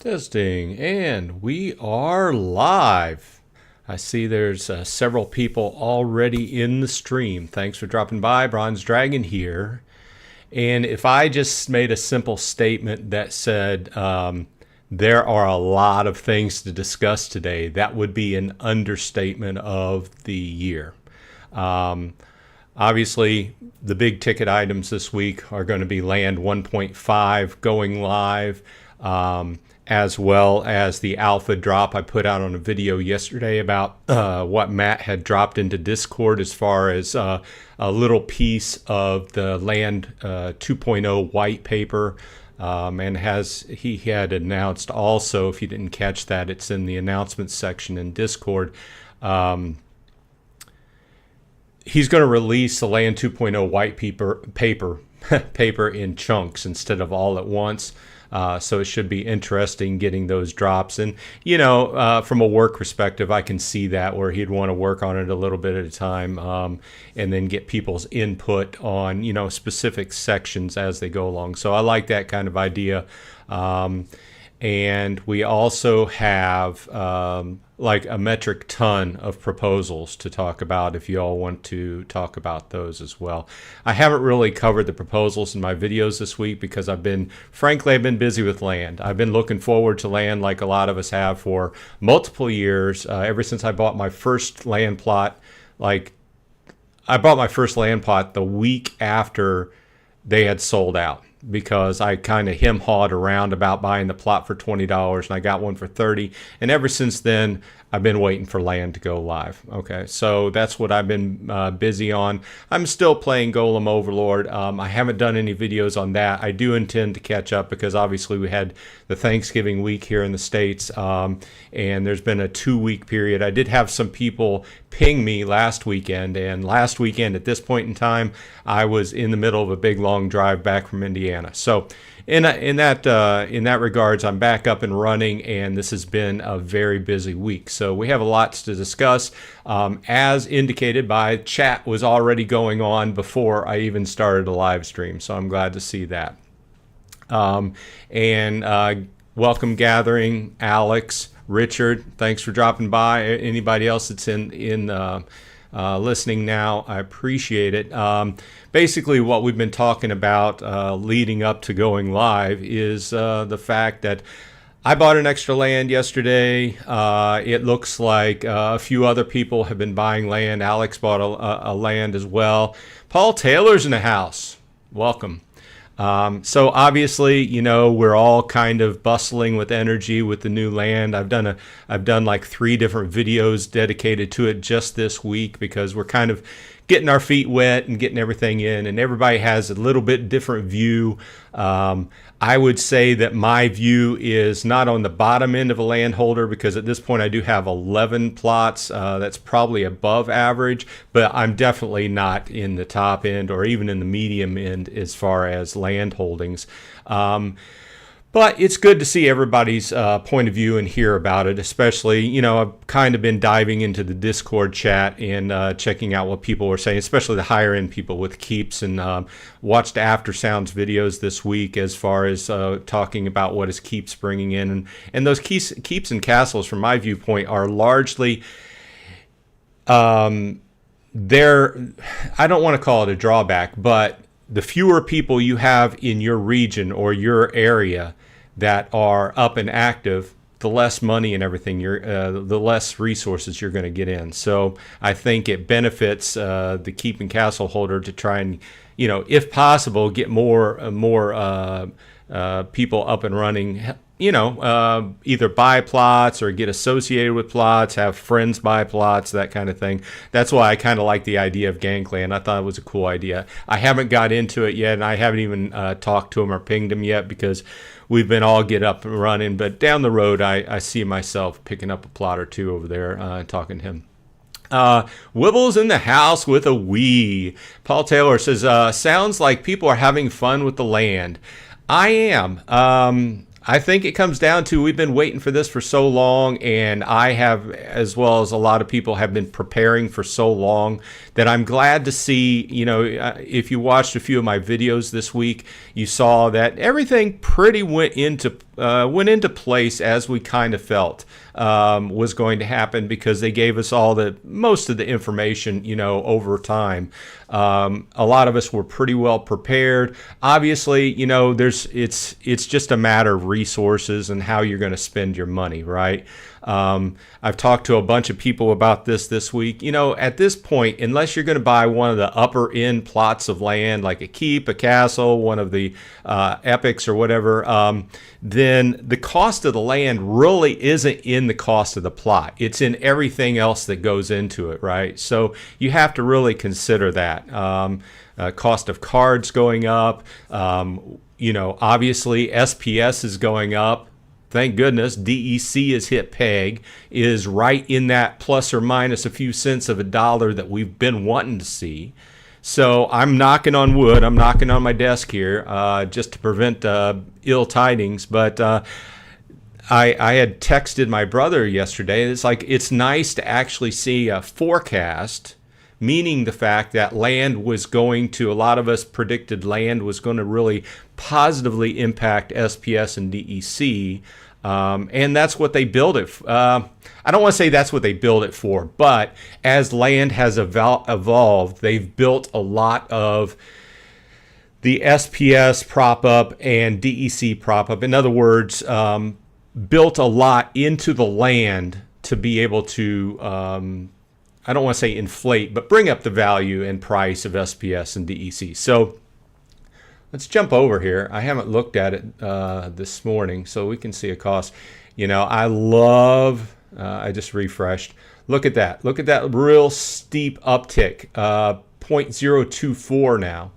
Testing, and we are live. I see there's several people already in the stream. Thanks for dropping by. Bronze Dragon here. And if I just made a simple statement that said there are a lot of things to discuss today, that would be an understatement of the year. Obviously, the big ticket items this week are going to be Land 1.5 going live, as well as the alpha drop. I put out on a video yesterday about what Matt had dropped into Discord as far as a little piece of the Land 2.0 white paper. And he had announced also, if you didn't catch that, it's in the announcements section in Discord. He's going to release the Land 2.0 white paper in chunks instead of all at once. So it should be interesting getting those drops. And, you know, from a work perspective, I can see that where he'd want to work on it a little bit at a time and then get people's input on, you know, specific sections as they go along. So I like that kind of idea. And we also have like a metric ton of proposals to talk about if you all want to talk about those as well. I haven't really covered the proposals in my videos this week because frankly, I've been busy with land. I've been looking forward to land like a lot of us have for multiple years, ever since I bought my first land plot. I bought my first land plot the week after they had sold out, because I kind of hem-hawed around about buying the plot for $20, and I got one for $30. And ever since then, I've been waiting for land to go live. Okay, so that's what I've been busy on. I'm still playing Golem Overlord. I haven't done any videos on that. I do intend to catch up because obviously we had the Thanksgiving week here in the States, and there's been a 2-week period. I did have some people ping me last weekend, and last weekend at this point in time, I was in the middle of a big long drive back from Indiana. So in that regards, I'm back up and running, and this has been a very busy week. So we have a lot to discuss, as indicated by chat was already going on before I even started a live stream. So I'm glad to see that. Welcome gathering, Alex, Richard. Thanks for dropping by. Anybody else that's in listening now, I appreciate it. Basically, what we've been talking about leading up to going live is the fact that I bought an extra land yesterday. It looks like a few other people have been buying land. Alex bought a land as well. Paul Taylor's in the house. Welcome. So obviously, you know, we're all kind of bustling with energy with the new land. I've done like 3 different videos dedicated to it just this week because we're kind of getting our feet wet and getting everything in, and everybody has a little bit different view. I would say that my view is not on the bottom end of a landholder, because at this point I do have 11 plots. That's probably above average, but I'm definitely not in the top end or even in the medium end as far as land holdings. But it's good to see everybody's point of view and hear about it, especially, you know, I've kind of been diving into the Discord chat and checking out what people were saying, especially the higher end people with keeps, and watched After Sounds videos this week as far as talking about what his keeps bringing in. And those keeps and castles, from my viewpoint, are largely, I don't want to call it a drawback, but the fewer people you have in your region or your area that are up and active, the less money and everything the less resources you're going to get in. So I think it benefits the keep and castle holder to try and, you know, if possible, get more people up and running. You know, either buy plots or get associated with plots, have friends buy plots, that kind of thing. That's why I kind of like the idea of Gangland. I thought it was a cool idea. I haven't got into it yet, and I haven't even talked to him or pinged him yet because we've been all get up and running. But down the road, I see myself picking up a plot or two over there and talking to him. Wibble's in the house with a wee. Paul Taylor says, sounds like people are having fun with the land. I am. I think it comes down to we've been waiting for this for so long, and I have, as well as a lot of people, have been preparing for so long that I'm glad to see, you know, if you watched a few of my videos this week, you saw that everything pretty went into went into place as we kind of felt was going to happen, because they gave us most of the information, over time. A lot of us were pretty well prepared. Obviously, it's just a matter of resources and how you're going to spend your money, right? I've talked to a bunch of people about this week. At this point, unless you're going to buy one of the upper end plots of land, like a keep, a castle, one of the epics or whatever, then the cost of the land really isn't in the cost of the plot. It's in everything else that goes into it, right? So you have to really consider that. Cost of cards going up. Obviously SPS is going up. Thank goodness. DEC has hit peg, is right in that plus or minus a few cents of a dollar that we've been wanting to see. So I'm knocking on wood. I'm knocking on my desk here just to prevent ill tidings. But I had texted my brother yesterday. It's nice to actually see a forecast, meaning the fact that land was going to, a lot of us predicted land was going to really positively impact SPS and DEC. And that's what they build it. I don't want to say that's what they build it for, but as land has evolved, they've built a lot of the SPS prop up and DEC prop up. In other words, built a lot into the land to be able to, I don't want to say inflate, but bring up the value and price of SPS and DEC. So let's jump over here. I haven't looked at it this morning, so we can see a cost. I love, I just refreshed. Look at that. Look at that real steep uptick, 0.024 now.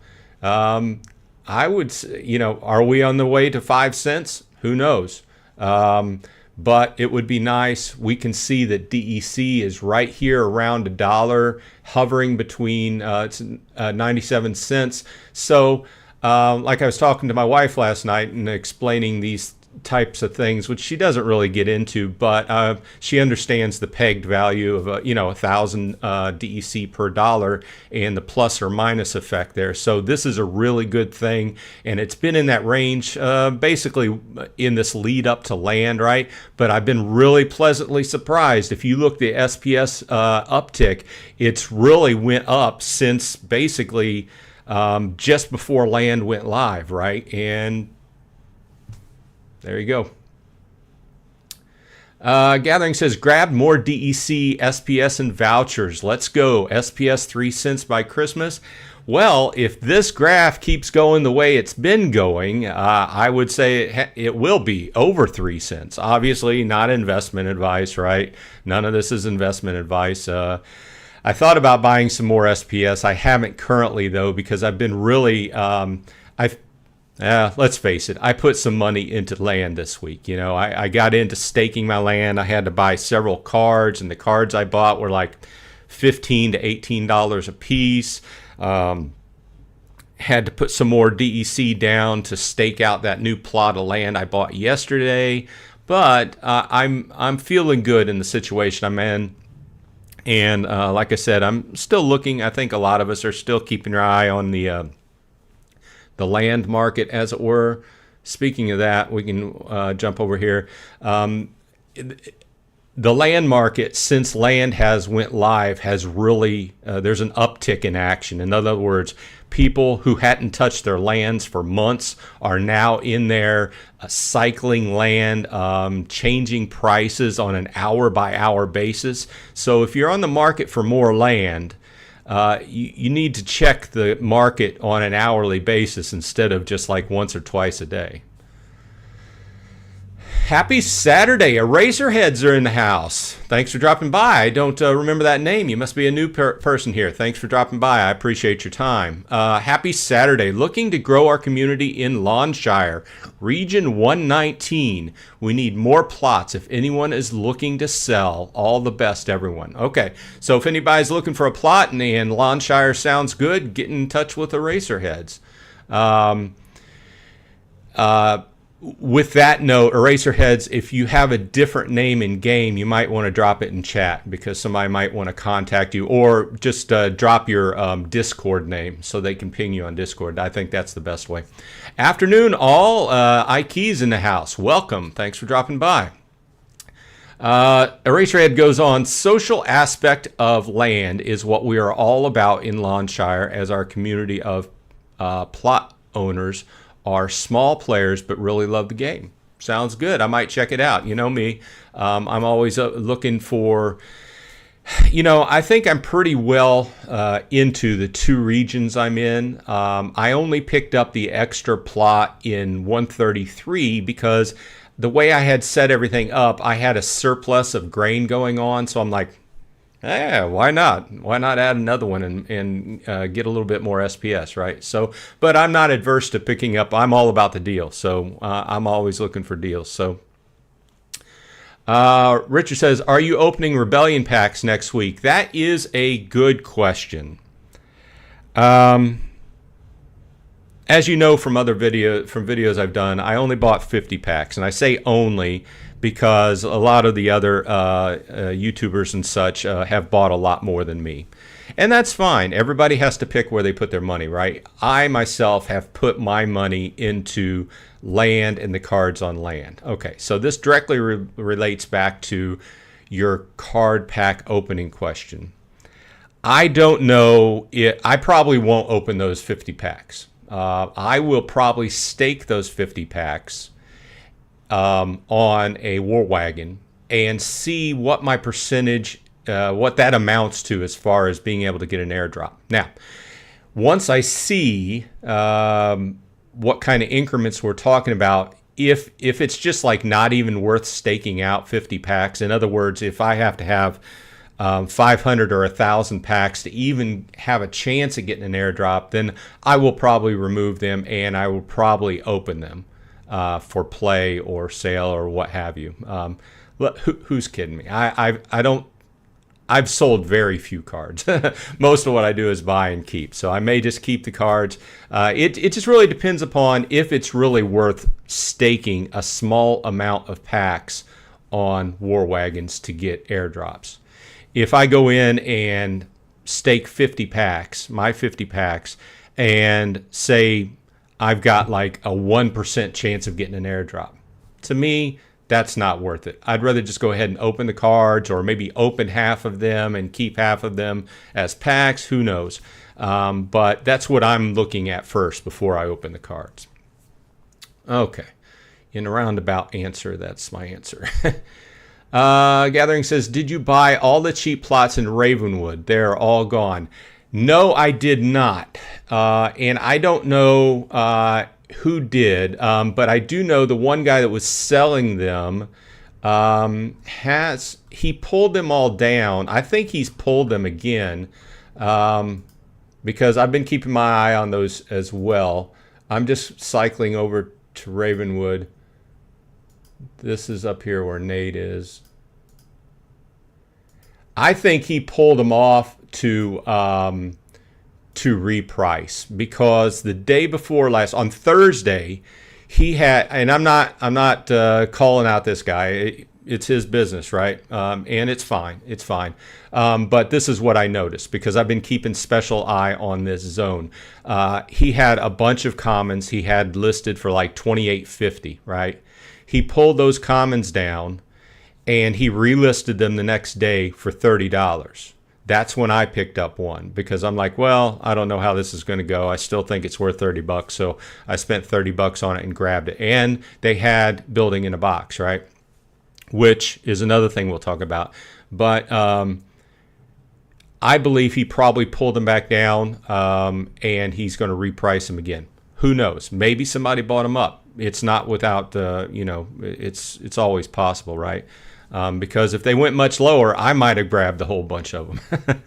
I would say, are we on the way to 5 cents? Who knows? But it would be nice. We can see that DEC is right here around $1, hovering between 97 cents. So, like I was talking to my wife last night and explaining these types of things, which she doesn't really get into, but she understands the pegged value of 1,000 DEC per dollar and the plus or minus effect there. So this is a really good thing, and it's been in that range basically in this lead up to land, right? But I've been really pleasantly surprised. If you look at the SPS uptick, it's really went up since basically just before land went live, right? And there you go. Gathering says, grab more DEC, SPS, and vouchers. Let's go. SPS 3 cents by Christmas. Well, if this graph keeps going the way it's been going, I would say it will be over 3 cents. Obviously, not investment advice, right? None of this is investment advice. I thought about buying some more SPS. I haven't currently, though, because I've been really, let's face it, I put some money into land this week. I got into staking my land. I had to buy several cards, and the cards I bought were like $15 to $18 a piece. Had to put some more DEC down to stake out that new plot of land I bought yesterday. But I'm feeling good in the situation I'm in. And like I said, I'm still looking. I think a lot of us are still keeping our eye on the land market, as it were. Speaking of that, we can jump over here. The land market, since land has went live, has really, there's an uptick in action. In other words, people who hadn't touched their lands for months are now in there cycling land, changing prices on an hour-by-hour basis. So if you're on the market for more land, you need to check the market on an hourly basis instead of just like once or twice a day. Happy Saturday. Eraserheads are in the house. Thanks for dropping by. I don't remember that name. You must be a new person here. Thanks for dropping by. I appreciate your time. Happy Saturday. Looking to grow our community in Lawnshire, Region 119. We need more plots if anyone is looking to sell. All the best, everyone. Okay, so if anybody's looking for a plot and Lawnshire sounds good, get in touch with Eraserheads. with that note, Eraserheads, if you have a different name in game, you might want to drop it in chat because somebody might want to contact you, or just drop your Discord name so they can ping you on Discord. I think that's the best way. Afternoon, all. Ike's in the house. Welcome. Thanks for dropping by. Eraserhead goes on, social aspect of land is what we are all about in Lawnshire, as our community of plot owners are small players but really love the game. Sounds good. I might check it out. You know me. I'm always looking for, I think I'm pretty well into the 2 regions I'm in. I only picked up the extra plot in 133 because the way I had set everything up, I had a surplus of grain going on. So I'm like, yeah, why not? Why not add another one and get a little bit more SPS, right? So, but I'm not adverse to picking up. I'm all about the deal. So I'm always looking for deals. So Richard says, are you opening Rebellion packs next week? That is a good question. As you know from videos I've done, I only bought 50 packs, and I say only because a lot of the other YouTubers and such have bought a lot more than me. And that's fine. Everybody has to pick where they put their money, right? I myself have put my money into land and the cards on land. Okay, so this directly relates back to your card pack opening question. I don't know. I probably won't open those 50 packs. I will probably stake those 50 packs on a war wagon and see what my percentage, what that amounts to as far as being able to get an airdrop. Now, once I see what kind of increments we're talking about, if it's just like not even worth staking out 50 packs, in other words, if I have to have 500 or 1,000 packs to even have a chance at getting an airdrop, then I will probably remove them and I will probably open them for play or sale or what have you. Who's kidding me? I've sold very few cards. Most of what I do is buy and keep. So I may just keep the cards. It just really depends upon if it's really worth staking a small amount of packs on war wagons to get airdrops. If I go in and stake 50 packs, my 50 packs, and say I've got like a 1% chance of getting an airdrop, to me, that's not worth it. I'd rather just go ahead and open the cards, or maybe open half of them and keep half of them as packs. Who knows? But that's what I'm looking at first before I open the cards. Okay. In a roundabout answer, that's my answer. Gathering says, did you buy all the cheap plots in Ravenwood? They're all gone. No, I did not. And I don't know who did, but I do know the one guy that was selling them he pulled them all down. I think he's pulled them again because I've been keeping my eye on those as well. I'm just cycling over to Ravenwood. This is up here where Nate is. I think he pulled them off to reprice, because the day before last, on Thursday, he had, and I'm not calling out this guy. It's his business, right? And it's fine. It's fine. But this is what I noticed, because I've been keeping special eye on this zone. He had a bunch of commons he had listed for like $28.50, right? He pulled those commons down and he relisted them the next day for $30. That's when I picked up one, because I'm like, well, I don't know how this is going to go. I still think it's worth $30. So I spent $30 on it and grabbed it. And they had building in a box, right? Which is another thing we'll talk about. But I believe he probably pulled them back down and he's going to reprice them again. Who knows? Maybe somebody bought them up. It's not without, it's always possible, right? Because if they went much lower, I might have grabbed a whole bunch of them.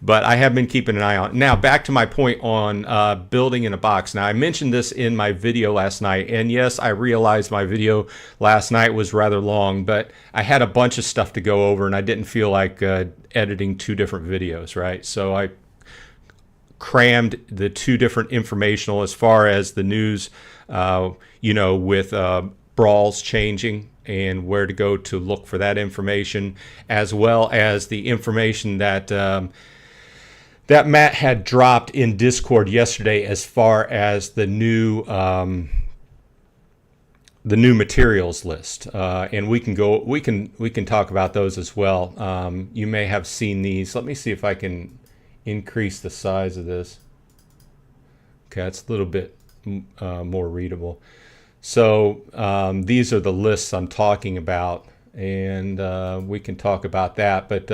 But I have been keeping an eye on. Now, back to my point on building in a box. Now, I mentioned this in my video last night. And yes, I realized my video last night was rather long, but I had a bunch of stuff to go over and I didn't feel like editing 2 different videos, right? So I crammed the two different informational as far as the news, with brawls changing and where to go to look for that information, as well as the information that that Matt had dropped in Discord yesterday as far as the new materials list, and we can talk about those as well. You may have seen these. Let me see if I can increase the size of this. Okay, it's a little bit more readable. So these are the lists I'm talking about, and we can talk about that, but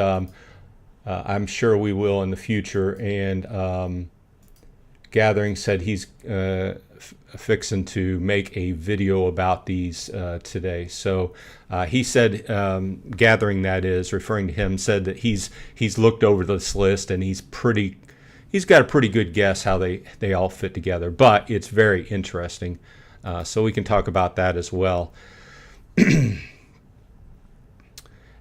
I'm sure we will in the future. And Gathering said he's fixing to make a video about these today. So he said, Gathering, that is referring to him, said that he's looked over this list and he's got a pretty good guess how they all fit together. But it's very interesting. So we can talk about that as well.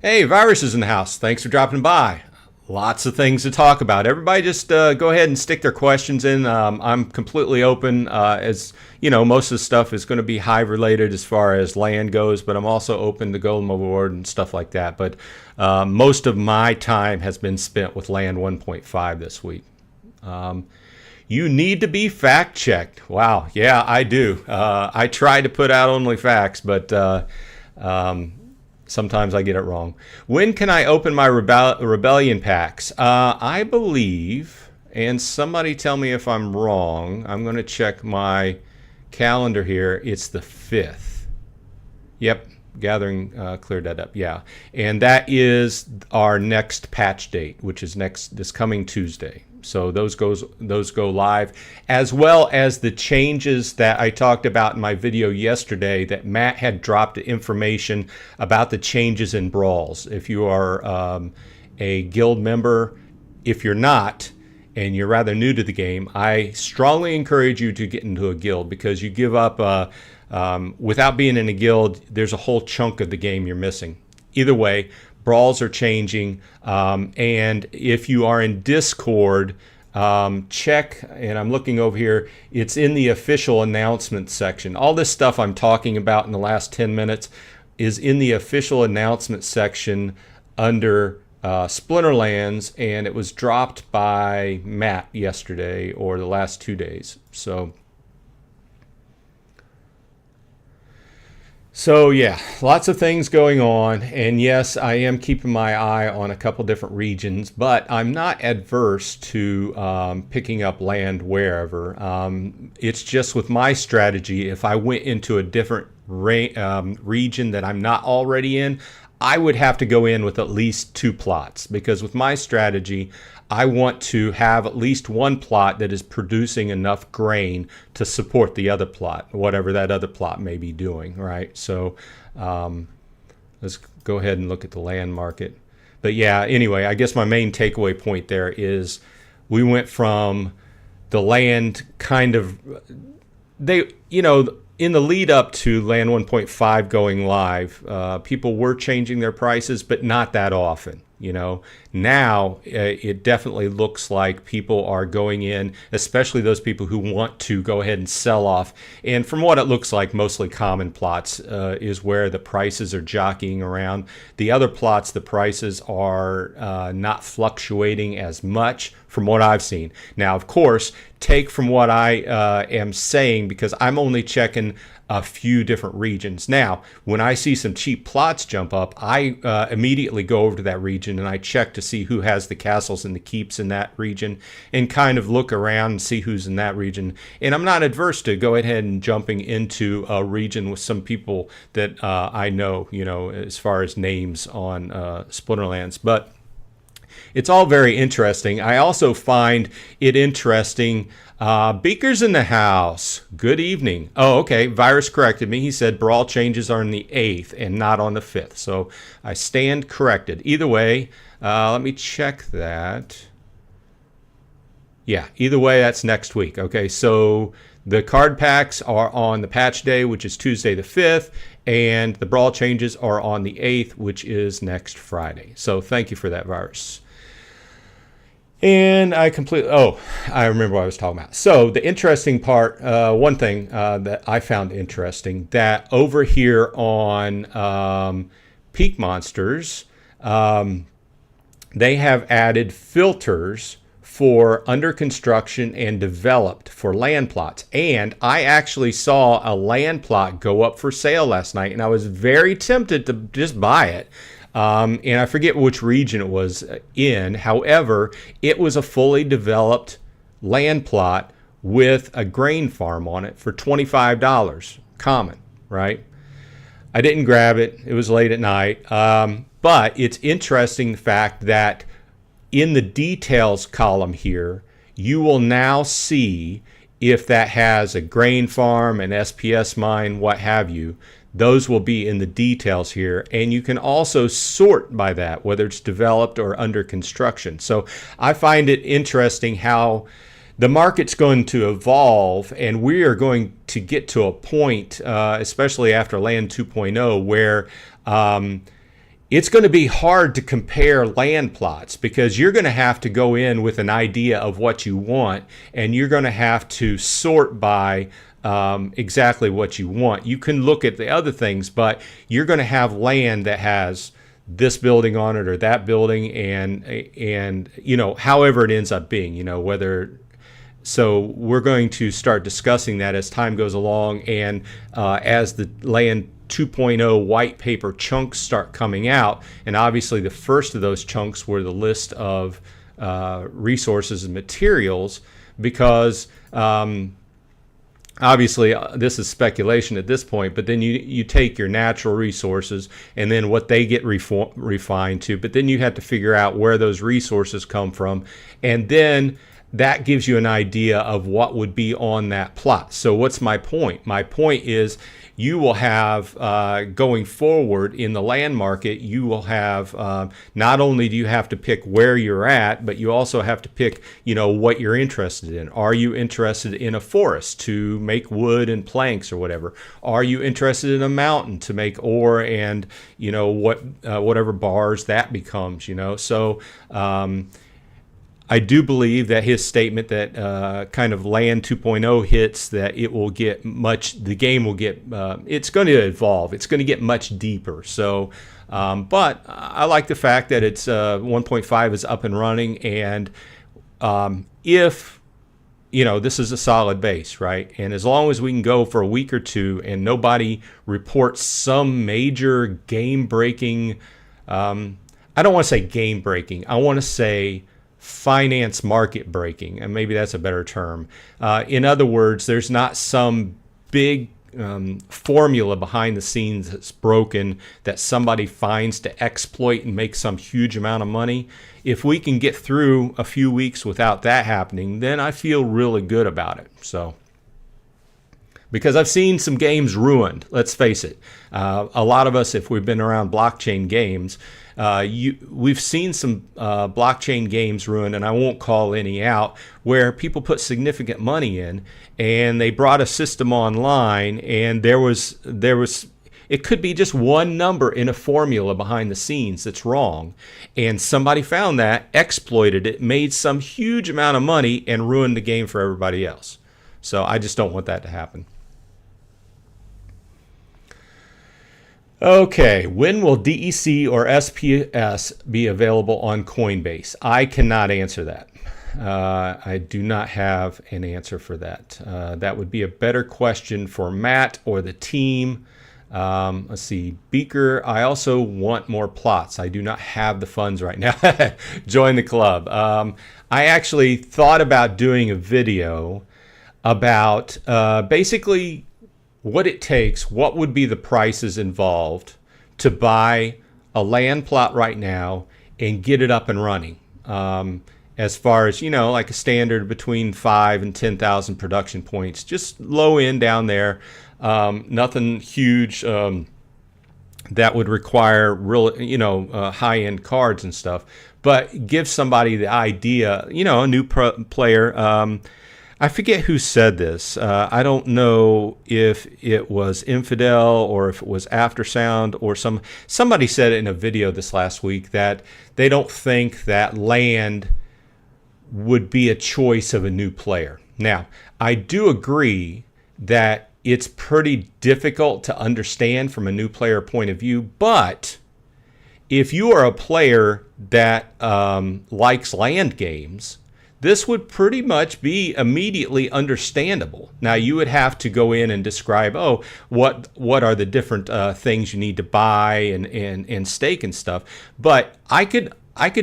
Hey, Virus is in the house. Thanks for dropping by. Lots of things to talk about. Everybody just go ahead and stick their questions in. I'm completely open. As you know, most of the stuff is going to be Hive related as far as land goes, but I'm also open to Golem Overlord and stuff like that. But most of my time has been spent with land 1.5 this week. You need to be fact checked. Wow, yeah, I do. I try to put out only facts, but sometimes I get it wrong. When can I open my rebellion packs? I believe, and somebody tell me if I'm wrong, I'm going to check my calendar here. It's the 5th. Yep, Gathering cleared that up. Yeah, and that is our next patch date, which is this coming Tuesday. So those go live, as well as the changes that I talked about in my video yesterday that Matt had dropped information about the changes in brawls. If you are a guild member, if you're not, and you're rather new to the game, I strongly encourage you to get into a guild, because you give up, without being in a guild, there's a whole chunk of the game you're missing. Either way, brawls are changing, and if you are in Discord, check, and I'm looking over here, it's in the official announcement section. All this stuff I'm talking about in the last 10 minutes is in the official announcement section under Splinterlands, and it was dropped by Matt yesterday or the last 2 days. So yeah, lots of things going on, and yes, I am keeping my eye on a couple different regions, but I'm not adverse to picking up land wherever. It's just with my strategy, if I went into a different region that I'm not already in, I would have to go in with at least 2 plots, because with my strategy, I want to have at least one plot that is producing enough grain to support the other plot, whatever that other plot may be doing, right? So let's go ahead and look at the land market. But yeah, anyway, I guess my main takeaway point there is we went from the land kind of, in the lead up to land 1.5 going live, people were changing their prices, but not that often. Now it definitely looks like people are going in, especially those people who want to go ahead and sell off. And from what it looks like, mostly common plots is where the prices are jockeying around. The other plots, the prices are not fluctuating as much from what I've seen. Now, of course, take from what I am saying, because I'm only checking a few different regions. Now, when I see some cheap plots jump up, I immediately go over to that region and I check to see who has the castles and the keeps in that region, and kind of look around and see who's in that region. And I'm not adverse to go ahead and jumping into a region with some people that I know, as far as names on Splinterlands. But it's all very interesting. I also find it interesting. Beaker's in the house. Good evening. Oh, okay. Virus corrected me. He said brawl changes are on the 8th and not on the 5th. So I stand corrected. Either way, let me check that. Yeah, either way, that's next week. Okay, so the card packs are on the patch day, which is Tuesday the 5th, and the brawl changes are on the 8th, which is next Friday. So thank you for that, Virus. And I remember what I was talking about. So the interesting part, one thing that I found interesting, that over here on Peak Monsters, they have added filters for under construction and developed for land plots. And I actually saw a land plot go up for sale last night, and I was very tempted to just buy it. And I forget which region it was in. However, it was a fully developed land plot with a grain farm on it for $25 common, right? I didn't grab it. It was late at night. But it's interesting the fact that in the details column here, you will now see if that has a grain farm, an SPS mine, what have you. Those will be in the details here. And you can also sort by that, whether it's developed or under construction. So I find it interesting how the market's going to evolve, and we are going to get to a point, especially after Land 2.0, where it's going to be hard to compare land plots, because you're going to have to go in with an idea of what you want, and you're going to have to sort by exactly what you want. You can look at the other things, but you're going to have land that has this building on it or that building, and however it ends up being, whether. So we're going to start discussing that as time goes along, and as the Land 2.0 white paper chunks start coming out. And obviously the first of those chunks were the list of resources and materials, because obviously this is speculation at this point, but then you take your natural resources and then what they get refined to, but then you have to figure out where those resources come from, and then that gives you an idea of what would be on that plot. So what's my point? My point is, you will have, going forward in the land market, you will have, not only do you have to pick where you're at, but you also have to pick, what you're interested in. Are you interested in a forest to make wood and planks or whatever? Are you interested in a mountain to make ore and, whatever bars that becomes, So, I do believe that his statement that kind of Land 2.0 hits, that it will get the game will get, it's going to evolve. It's going to get much deeper. So, but I like the fact that it's 1.5 is up and running. And if, this is a solid base, right? And as long as we can go for a week or two and nobody reports some major game-breaking, I don't want to say game-breaking, I want to say finance market breaking, and maybe that's a better term. In other words, there's not some big formula behind the scenes that's broken that somebody finds to exploit and make some huge amount of money. If we can get through a few weeks without that happening, then I feel really good about it. So, because I've seen some games ruined, let's face it. A lot of us, if we've been around blockchain games, we've seen some blockchain games ruined, and I won't call any out, where people put significant money in, and they brought a system online, and there was it could be just one number in a formula behind the scenes that's wrong, and somebody found that, exploited it, made some huge amount of money, and ruined the game for everybody else. So I just don't want that to happen. Okay, when will DEC or SPS be available on Coinbase? I cannot answer that. I do not have an answer for that. That would be a better question for Matt or the team. Let's see, Beaker, I also want more plots. I do not have the funds right now. Join the club. I actually thought about doing a video about basically what it takes, what would be the prices involved to buy a land plot right now and get it up and running. As far as, like a standard between 5 and 10,000 production points, just low end down there. Nothing huge that would require real, high-end cards and stuff, but give somebody the idea, a new player. I forget who said this. I don't know if it was Infidel or if it was Aftersound or somebody said it in a video this last week that they don't think that land would be a choice of a new player. Now, I do agree that it's pretty difficult to understand from a new player point of view, but if you are a player that likes land games, this would pretty much be immediately understandable. Now, you would have to go in and describe, what are the different things you need to buy and stake and stuff. But I could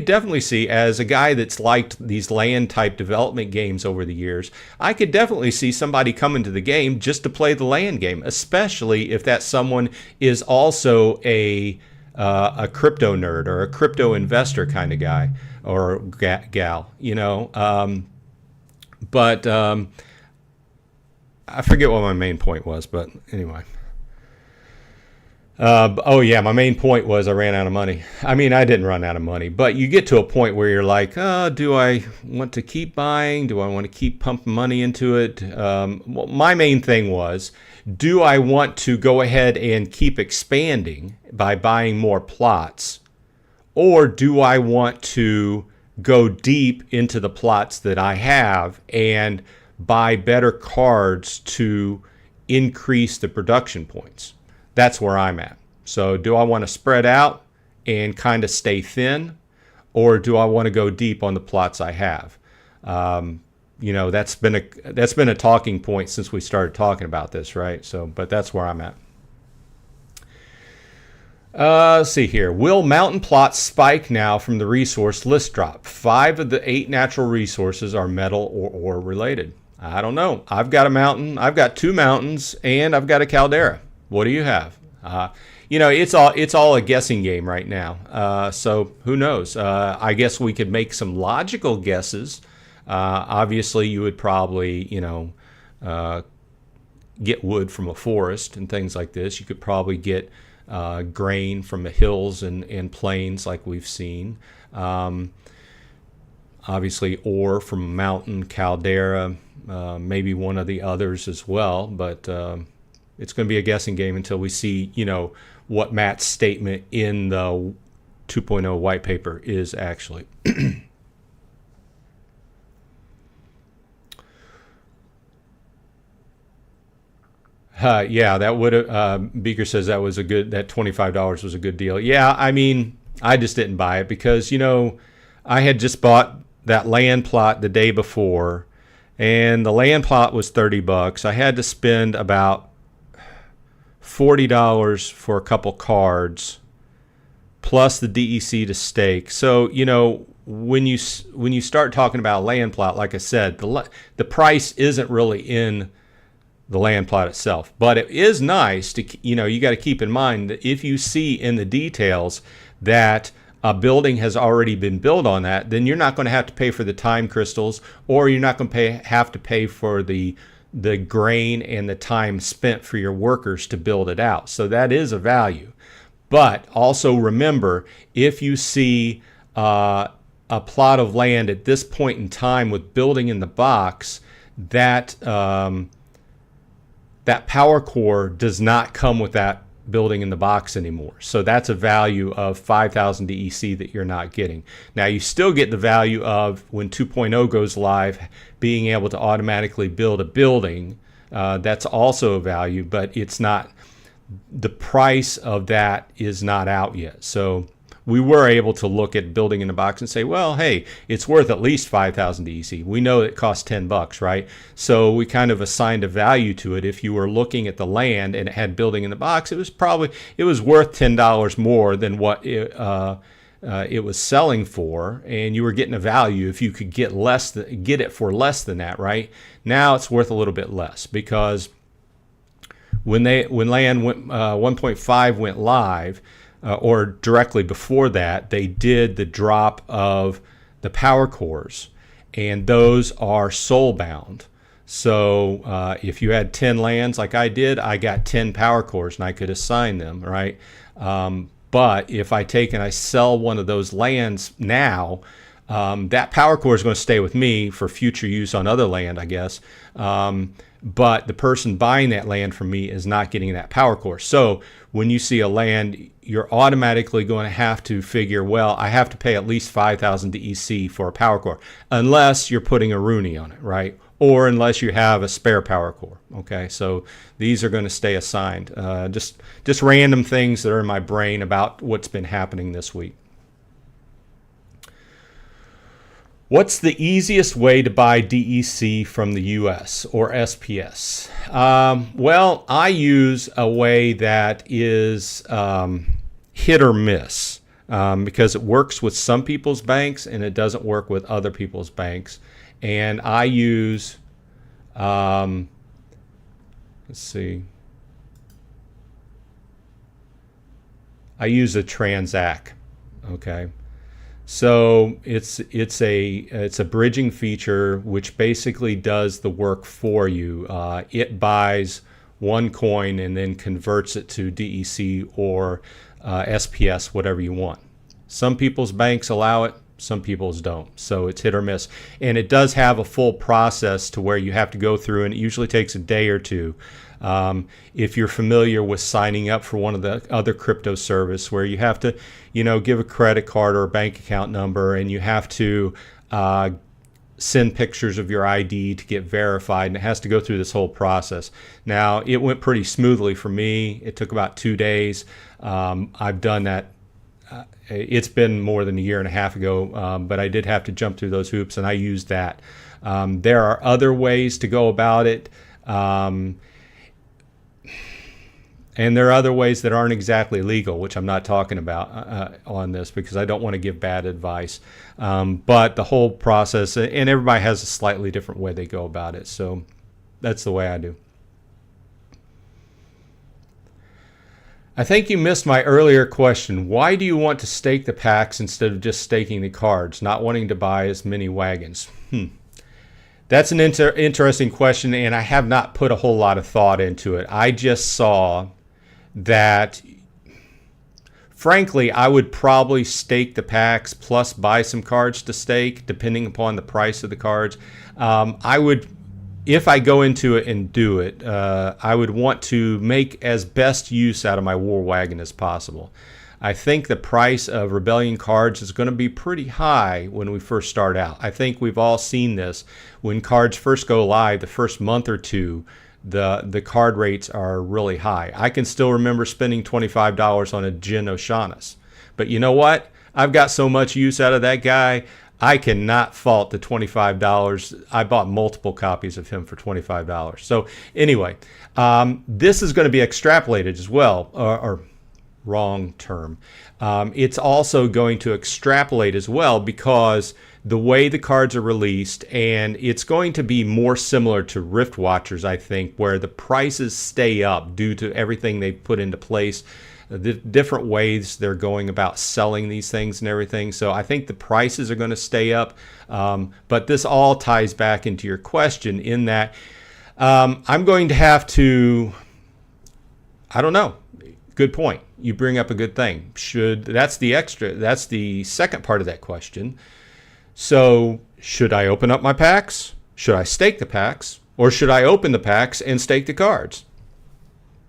definitely see, as a guy that's liked these land type development games over the years, I could definitely see somebody coming to the game just to play the land game, especially if that someone is also a crypto nerd or a crypto investor kind of guy or gal, but I forget what my main point was, but anyway. My main point was I ran out of money. I mean, I didn't run out of money, but you get to a point where you're like, do I want to keep buying? Do I want to keep pumping money into it? Well, my main thing was, do I want to go ahead and keep expanding by buying more plots? Or do I want to go deep into the plots that I have and buy better cards to increase the production points? That's where I'm at. So do I want to spread out and kind of stay thin, or do I want to go deep on the plots I have? That's been a talking point since we started talking about this, right? So, but that's where I'm at. Let's see here. Will mountain plots spike now from the resource list drop? 5 of the 8 natural resources are metal or ore related. I don't know. I've got a mountain. I've got 2 mountains, and I've got a caldera. What do you have? It's all a guessing game right now. So who knows? I guess we could make some logical guesses. Obviously, you would probably, get wood from a forest and things like this. You could probably get grain from the hills and plains like we've seen. Obviously, ore from a mountain, caldera, maybe one of the others as well. But it's going to be a guessing game until we see, what Matt's statement in the 2.0 white paper is actually. That would have, Beaker says that $25 was a good deal. Yeah, I mean, I just didn't buy it because, I had just bought that land plot the day before, and the land plot was $30. I had to spend about $40 for a couple cards, plus the DEC to stake. So, when you start talking about land plot, like I said, the price isn't really in the land plot itself, but it is nice to, you got to keep in mind that if you see in the details that a building has already been built on that, then you're not going to have to pay for the time crystals, or you're not going to have to pay for the grain and the time spent for your workers to build it out. So that is a value. But also remember, if you see a plot of land at this point in time with building in the box, that power core does not come with that building in the box anymore. So that's a value of 5,000 DEC that you're not getting. Now you still get the value of, when 2.0 goes live, being able to automatically build a building. That's also a value, but it's not, the price of that is not out yet. So we were able to look at building in the box and say, well, hey, it's worth at least 5,000 DEC. We know it costs $10, right? So we kind of assigned a value to it. If you were looking at the land and it had building in the box, it was worth $10 more than what it was selling for, and you were getting a value if you could get it for less than that, right? Now it's worth a little bit less, because when land 1.5 went live, or directly before that, they did the drop of the power cores, and those are soul bound. So if you had 10 lands like I did, I got 10 power cores and I could assign them, right? But if I take and I sell one of those lands now, that power core is going to stay with me for future use on other land, I guess. But the person buying that land from me is not getting that power core. So when you see a land, you're automatically going to have to figure, well, I have to pay at least 5,000 DEC for a power core, unless you're putting a Rooney on it, right? Or unless you have a spare power core. Okay, so these are going to stay assigned. Just random things that are in my brain about what's been happening this week. What's the easiest way to buy DEC from the US or SPS? Well, I use a way that is hit or miss because it works with some people's banks and it doesn't work with other people's banks. And I use, let's see, I use a Transact, okay? So it's a bridging feature which basically does the work for you. It buys one coin and then converts it to DEC or SPS, whatever you want. Some people's banks allow it, some people's don't. So it's hit or miss. And it does have a full process to where you have to go through, and it usually takes a day or two. If you're familiar with signing up for one of the other crypto service where you have to, give a credit card or a bank account number, and you have to send pictures of your ID to get verified, and it has to go through this whole process. Now, it went pretty smoothly for me. It took about 2 days. I've done that. It's been more than a year and a half ago, but I did have to jump through those hoops, and I used that. There are other ways to go about it. And there are other ways that aren't exactly legal, which I'm not talking about on this because I don't want to give bad advice. But the whole process, and everybody has a slightly different way they go about it. So that's the way I do. I think you missed my earlier question. Why do you want to stake the packs instead of just staking the cards, not wanting to buy as many wagons? That's an interesting question, and I have not put a whole lot of thought into it. I just saw that, frankly, I would probably stake the packs plus buy some cards to stake, depending upon the price of the cards. I would, if I go into it and do it, I would want to make as best use out of my war wagon as possible. I think the price of Rebellion cards is going to be pretty high when we first start out. I think we've all seen this. When cards first go live, the first month or two, the card rates are really high. I can still remember spending $25 on a Jin Oshawnis. But you know what? I've got so much use out of that guy, I cannot fault the $25. I bought multiple copies of him for $25. So anyway, this is going to be extrapolated as well, or wrong term. It's also going to extrapolate as well because the way the cards are released, and it's going to be more similar to Rift Watchers, I think, where the prices stay up due to everything they've put into place, the different ways they're going about selling these things and everything. So I think the prices are going to stay up. But this all ties back into your question in that I'm going to have to, I don't know. Good point. You bring up a good thing. That's the second part of that question. So should I open up my packs? Should I stake the packs? Or should I open the packs and stake the cards?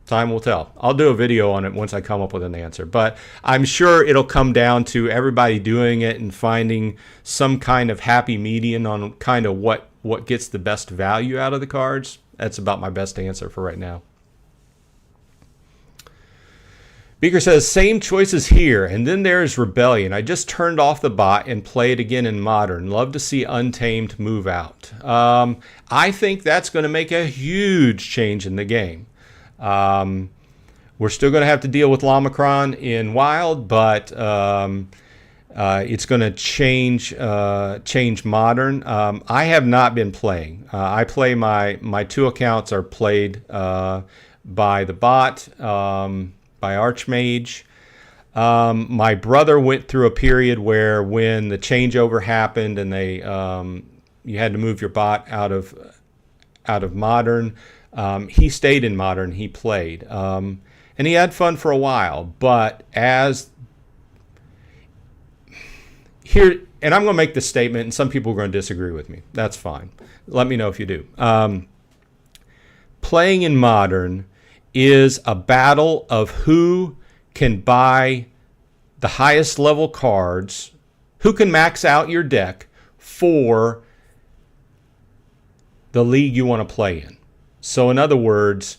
Time will tell. I'll do a video on it once I come up with an answer. But I'm sure it'll come down to everybody doing it and finding some kind of happy median on kind of what gets the best value out of the cards. That's about my best answer for right now. Beaker says, same choices here, and then there's Rebellion. I just turned off the bot and play it again in Modern. Love to see Untamed move out. I think that's going to make a huge change in the game. We're still going to have to deal with Lomicron in Wild, but it's going to change Modern. I have not been playing. I play my two accounts are played by the bot. By Archmage. My brother went through a period where when the changeover happened and they you had to move your bot out of Modern, he stayed in Modern. He played and he had fun for a while. But as here, and I'm going to make this statement, and some people are going to disagree with me. That's fine. Let me know if you do. Playing in Modern is a battle of who can buy the highest level cards, who can max out your deck for the league you want to play in. So in other words,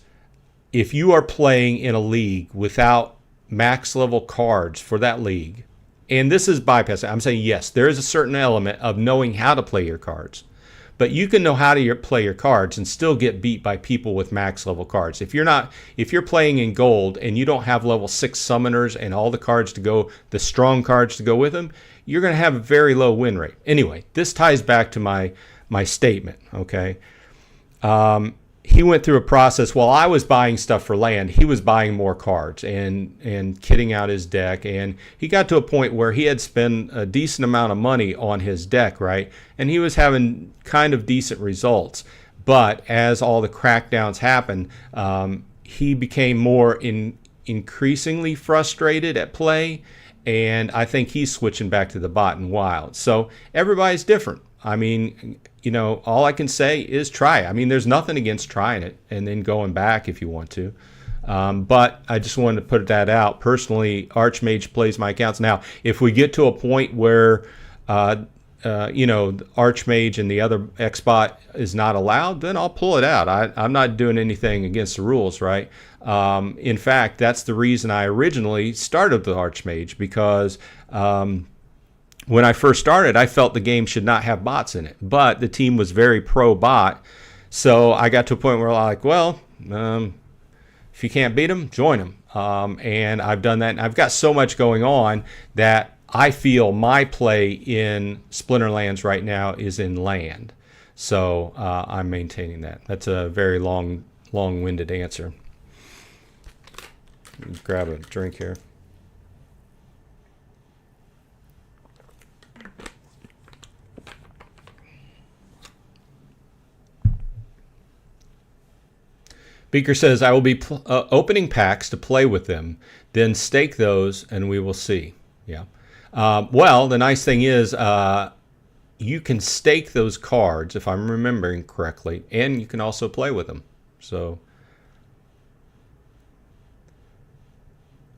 if you are playing in a league without max level cards for that league, and this is bypassing, I'm saying yes, there is a certain element of knowing how to play your cards, but you can know how to play your cards and still get beat by people with max level cards. If you're playing in gold and you don't have level 6 summoners and all the cards to go, the strong cards to go with them, you're going to have a very low win rate. Anyway, this ties back to my statement, okay? He went through a process while I was buying stuff for land. He was buying more cards and kitting out his deck, and he got to a point where he had spent a decent amount of money on his deck, right? And he was having kind of decent results. But as all the crackdowns happened, he became more increasingly frustrated at play, and I think he's switching back to the bot and wild. So everybody's different. I mean, all I can say is try it. I mean, there's nothing against trying it and then going back if you want to. But I just wanted to put that out. Personally, Archmage plays my accounts. Now, if we get to a point where, Archmage and the other Xbot is not allowed, then I'll pull it out. I'm not doing anything against the rules, right? In fact, that's the reason I originally started with Archmage, because when I first started, I felt the game should not have bots in it, but the team was very pro-bot, so I got to a point where I'm like, well, if you can't beat them, join them, and I've done that, and I've got so much going on that I feel my play in Splinterlands right now is in land, so I'm maintaining that. That's a very long-winded answer. Grab a drink here. Beaker says, I will be opening packs to play with them, then stake those, and we will see. Yeah. Well, the nice thing is you can stake those cards, if I'm remembering correctly, and you can also play with them. So,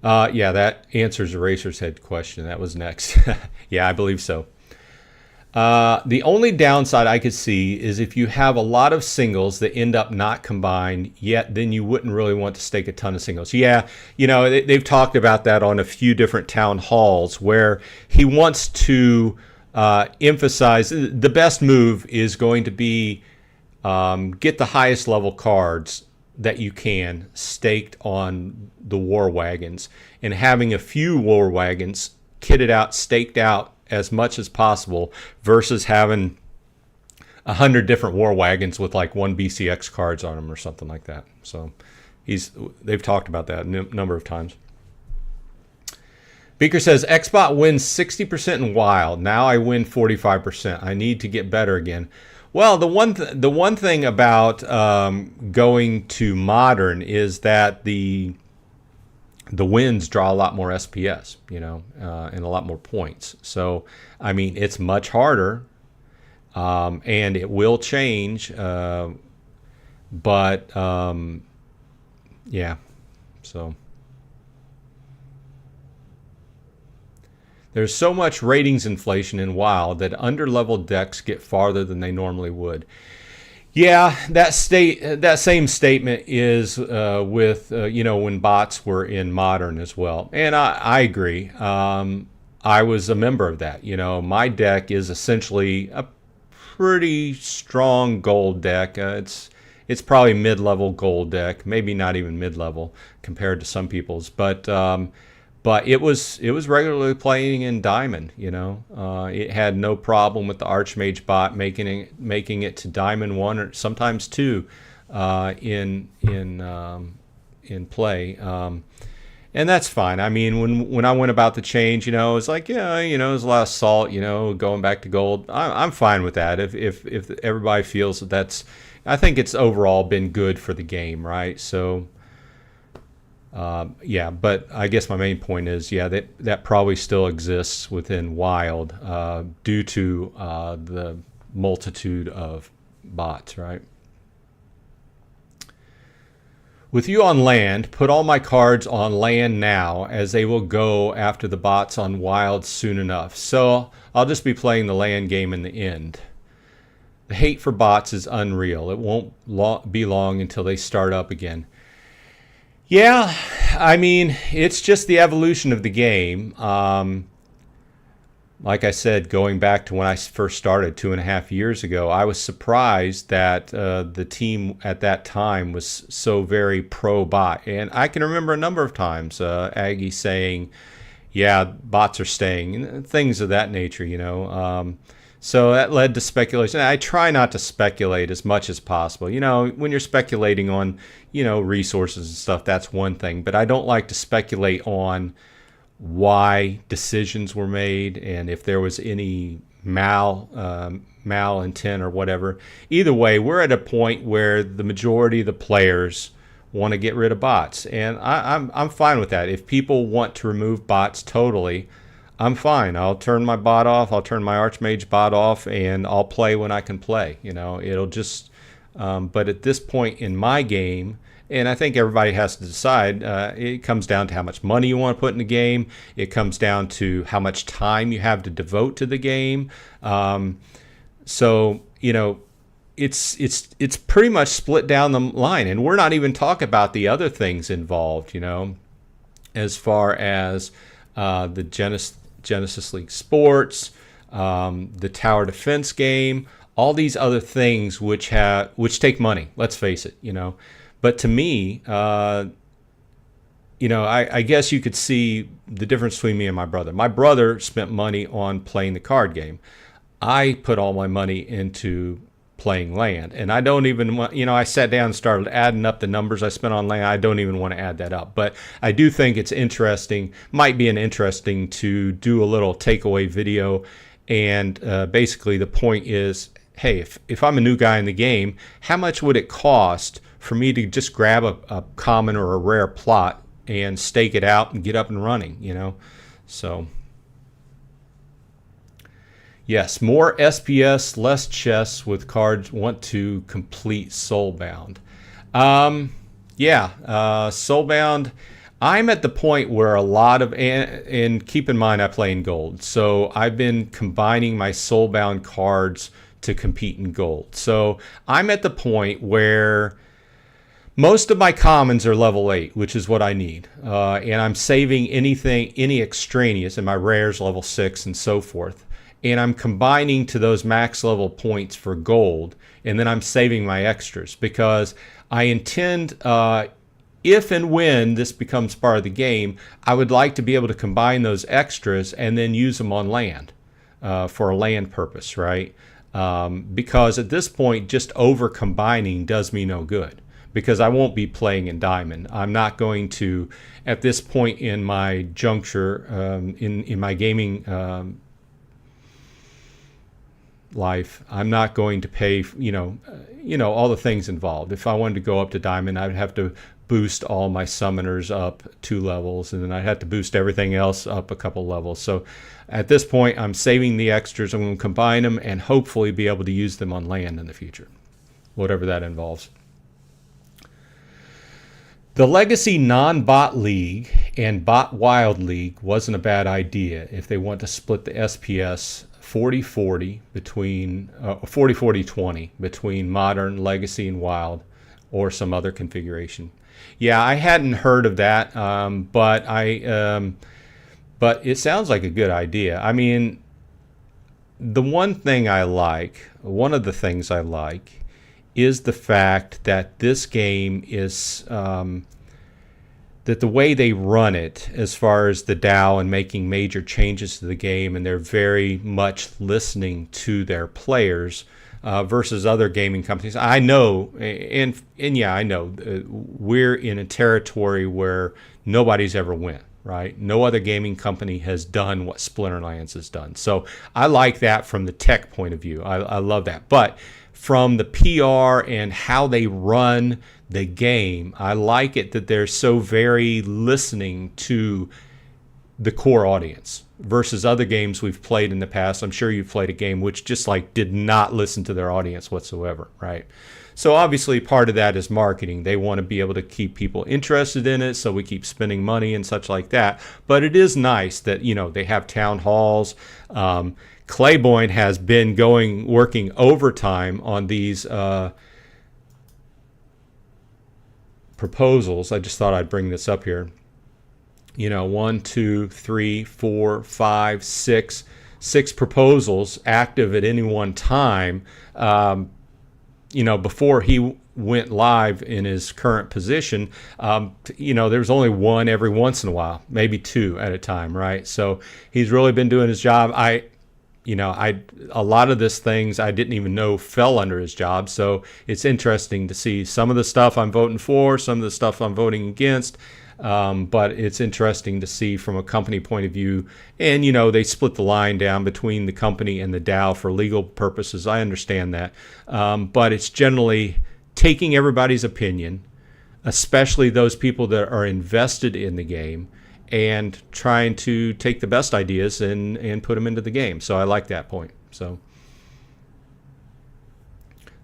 yeah, that answers Eraser's Head question. That was next. Yeah, I believe so. The only downside I could see is if you have a lot of singles that end up not combined, yet then you wouldn't really want to stake a ton of singles. Yeah, they've talked about that on a few different town halls where he wants to emphasize the best move is going to be get the highest level cards that you can staked on the war wagons, and having a few war wagons kitted out, staked out as much as possible versus having 100 different war wagons with like one BCX cards on them or something like that. So they've talked about that a number of times. Beaker says, Xbot wins 60% in Wild. Now I win 45%. I need to get better again. Well, the one thing about going to Modern is that the wins draw a lot more SPS, and a lot more points. So, I mean, it's much harder, and it will change. Yeah, so there's so much ratings inflation in WoW that underleveled decks get farther than they normally would. Yeah, that same statement is with when bots were in Modern as well, and I agree. I was a member of that. My deck is essentially a pretty strong gold deck. It's probably mid-level gold deck, maybe not even mid-level compared to some people's, but it was regularly playing in Diamond. It had no problem with the Archmage bot making it to Diamond 1 or sometimes 2 in play, and that's fine. I mean, when I went about the change, it was like, there's a lot of salt, going back to gold. I'm fine with that. If everybody feels that's, I think it's overall been good for the game, right? So. Yeah, but I guess my main point is, that probably still exists within Wild due to the multitude of bots, right? With you on land, put all my cards on land now, as they will go after the bots on wild soon enough. So I'll just be playing the land game in the end. The hate for bots is unreal. It won't be long until they start up again. Yeah, I mean, it's just the evolution of the game. Like I said, going back to when I first started 2.5 years ago, I was surprised that the team at that time was so very pro-bot. And I can remember a number of times Aggie saying, yeah, bots are staying, and things of that nature, you know. So that led to speculation. I try not to speculate as much as possible. You know, when you're speculating on, you know, resources and stuff, that's one thing. But I don't like to speculate on why decisions were made and if there was any mal intent or whatever. Either way, we're at a point where the majority of the players want to get rid of bots, and I'm fine with that. If people want to remove bots totally, I'm fine. I'll turn my bot off. I'll turn my Archmage bot off, and I'll play when I can play. You know, it'll just. But at this point in my game, and I think everybody has to decide, it comes down to how much money you want to put in the game. It comes down to how much time you have to devote to the game. So, you know, it's pretty much split down the line. And we're not even talking about the other things involved, you know, as far as the Genesis League Sports, the tower defense game, all these other things which take money. Let's face it, you know. But to me, you know, I guess you could see the difference between me and my brother. My brother spent money on playing the card game. I put all my money into playing land. And I don't even want, you know, I sat down and started adding up the numbers I spent on land. I don't even want to add that up. But I do think it's interesting, might be interesting to do a little takeaway video. And basically the point is, hey, if I'm a new guy in the game, how much would it cost for me to just grab a common or a rare plot and stake it out and get up and running, you know? So, yes, more SPS, less chests with cards want to complete Soulbound. Soulbound, I'm at the point where a lot of, and keep in mind I play in gold, so I've been combining my Soulbound cards to compete in gold. So I'm at the point where most of my commons are level 8, which is what I need. And I'm saving any extraneous, and my rares level 6 and so forth. And I'm combining to those max level points for gold, and then I'm saving my extras because I intend, if and when this becomes part of the game, I would like to be able to combine those extras and then use them on land for a land purpose, right? Because at this point, just over combining does me no good, because I won't be playing in Diamond. I'm not going to, at this point in my juncture, in my gaming life, I'm not going to pay, you know, all the things involved. If I wanted to go up to Diamond, I would have to boost all my summoners up 2 levels, and then I'd have to boost everything else up a couple levels. So at this point, I'm saving the extras. I'm going to combine them and hopefully be able to use them on land in the future, whatever that involves. The Legacy non-bot league and bot wild league wasn't a bad idea if they want to split the SPS 40-40 between 40-40-20 between modern, legacy, and wild, or some other configuration. Yeah, I hadn't heard of that, but it sounds like a good idea. I mean, one of the things I like is the fact that this game is that the way they run it, as far as the DAO and making major changes to the game, and they're very much listening to their players versus other gaming companies. I know, and yeah, I know we're in a territory where nobody's ever went, right? No other gaming company has done what Splinterlands has done. So I like that from the tech point of view. I love that. But from the PR and how they run the game, I like it that they're so very listening to the core audience. versus other games we've played in the past. I'm sure you've played a game which just like did not listen to their audience whatsoever, right? So obviously part of that is marketing. They want to be able to keep people interested in it, so we keep spending money and such like that. But it is nice that, you know, they have town halls. Claiborne has been working overtime on these proposals. I just thought I'd bring this up here. You know, 1, 2, 3, 4, 5, 6 proposals active at any one time. You know, before he went live in his current position, you know, there's only one every once in a while, maybe 2 at a time, right? So he's really been doing his job. A lot of this things I didn't even know fell under his job. So it's interesting to see some of the stuff I'm voting for, some of the stuff I'm voting against. But it's interesting to see from a company point of view. And, you know, they split the line down between the company and the DAO for legal purposes. I understand that. But it's generally taking everybody's opinion, especially those people that are invested in the game, and trying to take the best ideas and put them into the game. So I like that point. So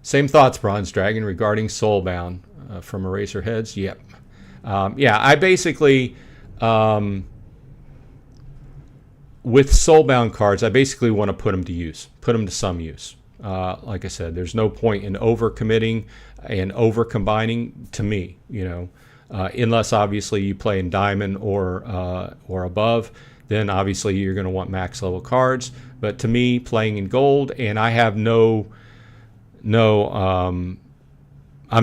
same thoughts, Bronze Dragon, regarding Soulbound from Eraserheads. Yep. Yeah, I basically, with Soulbound cards, I basically want to put them to use, put them to some use. Like I said, there's no point in over-committing and over-combining to me, you know, unless obviously you play in Diamond or above, then obviously you're going to want max level cards. But to me, playing in Gold, and I have I'm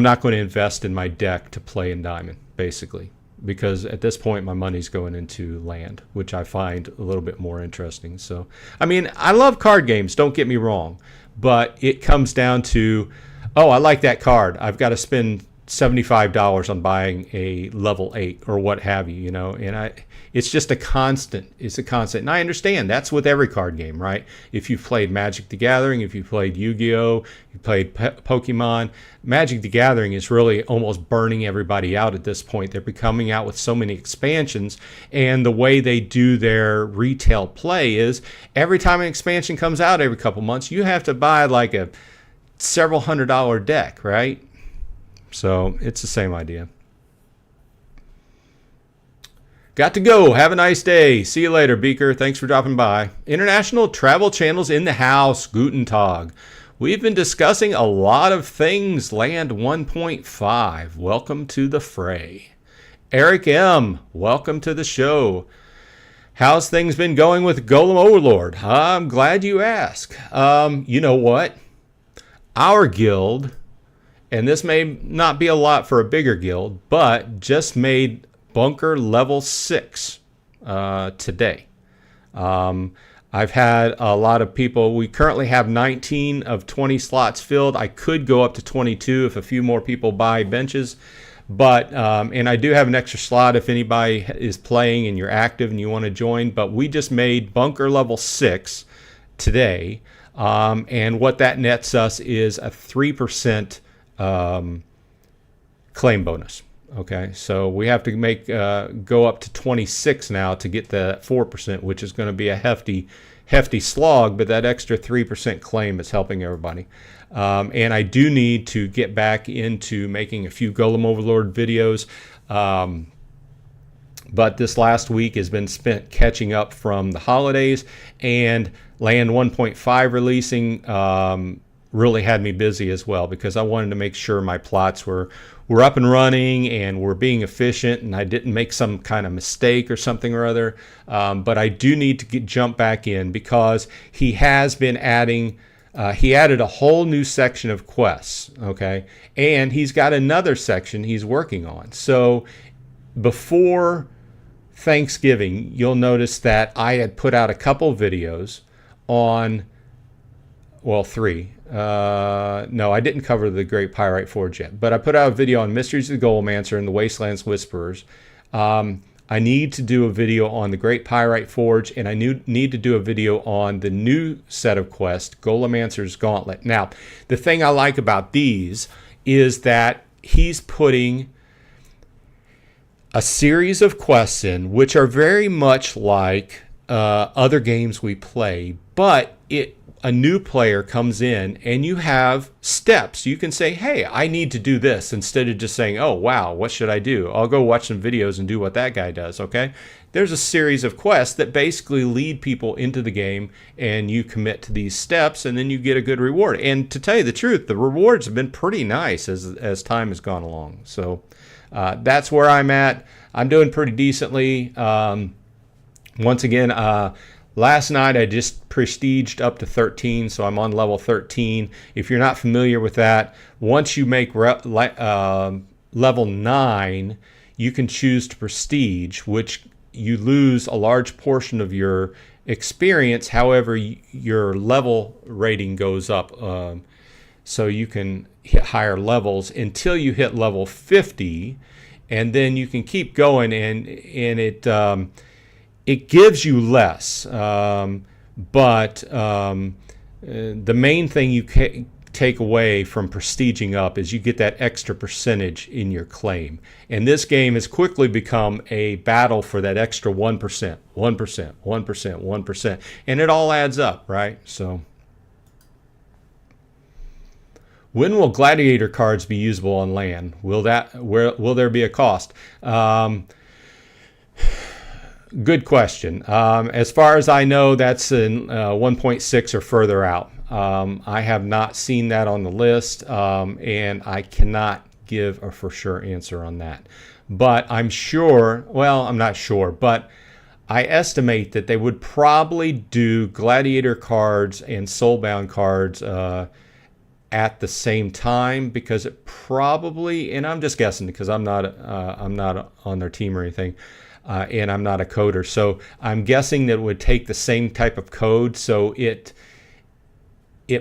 not going to invest in my deck to play in Diamond, basically, because at this point my money's going into land, which I find a little bit more interesting. So, I mean, I love card games, don't get me wrong, but it comes down to, oh, I like that card, I've got to spend $75 on buying a level 8 or what have you, you know, and it's just a constant. It's a constant. And I understand that's with every card game, right? If you've played Magic the Gathering, if you played Yu-Gi-Oh, you played Pokemon, Magic the Gathering is really almost burning everybody out at this point. They're coming out with so many expansions, and the way they do their retail play is every time an expansion comes out every couple months, you have to buy like a several $100 deck, right? So it's the same idea. Got to go. Have a nice day. See you later, Beaker. Thanks for dropping by. International Travel Channels in the house. Guten Tag. We've been discussing a lot of things. Land 1.5. Welcome to the fray. Eric M. Welcome to the show. How's things been going with Golem Overlord? I'm glad you asked. You know what? Our guild, and this may not be a lot for a bigger guild, but just made bunker level 6 today. I've had a lot of people. We currently have 19 of 20 slots filled. I could go up to 22 if a few more people buy benches, but and I do have an extra slot if anybody is playing and you're active and you want to join. But we just made bunker level 6 today, and what that nets us is a 3% claim bonus. Okay, so we have to make go up to 26 now to get the 4%, which is going to be a hefty slog, but that extra 3% claim is helping everybody. And I do need to get back into making a few Golem Overlord videos, but this last week has been spent catching up from the holidays, and Land 1.5 releasing really had me busy as well, because I wanted to make sure my plots were up and running and were being efficient, and I didn't make some kind of mistake or something or other. But I do need to jump back in, because he has been adding, he added a whole new section of quests, okay? And he's got another section he's working on. So before Thanksgiving, you'll notice that I had put out a couple videos on, well, 3. No, I didn't cover the Great Pyrite Forge yet, but I put out a video on Mysteries of the Golemancer and the Wastelands Whisperers. I need to do a video on the Great Pyrite Forge, and I need to do a video on the new set of quests, Golemancer's Gauntlet. Now, the thing I like about these is that he's putting a series of quests in which are very much like other games we play, but a new player comes in and you have steps. You can say, hey, I need to do this, instead of just saying, oh, wow, what should I do? I'll go watch some videos and do what that guy does, okay? There's a series of quests that basically lead people into the game, and you commit to these steps, and then you get a good reward. And to tell you the truth, the rewards have been pretty nice as time has gone along. So that's where I'm at. I'm doing pretty decently. Once again, last night I just prestiged up to 13, so I'm on level 13. If you're not familiar with that, once you make level 9, you can choose to prestige, which you lose a large portion of your experience. However, your level rating goes up, so you can hit higher levels until you hit level 50, and then you can keep going, and it gives you less, but the main thing you take away from prestiging up is you get that extra percentage in your claim. And this game has quickly become a battle for that extra 1%, 1%, 1%, 1%, and it all adds up, right? So, when will gladiator cards be usable on land? Will there be a cost? Good question. As far as I know, that's in 1.6 or further out. I have not seen that on the list, and I cannot give a for sure answer on that. But I'm sure, well, I'm not sure, but I estimate that they would probably do gladiator cards and soulbound cards at the same time, because it probably, and I'm just guessing because I'm not on their team or anything. And I'm not a coder, so I'm guessing that it would take the same type of code, so it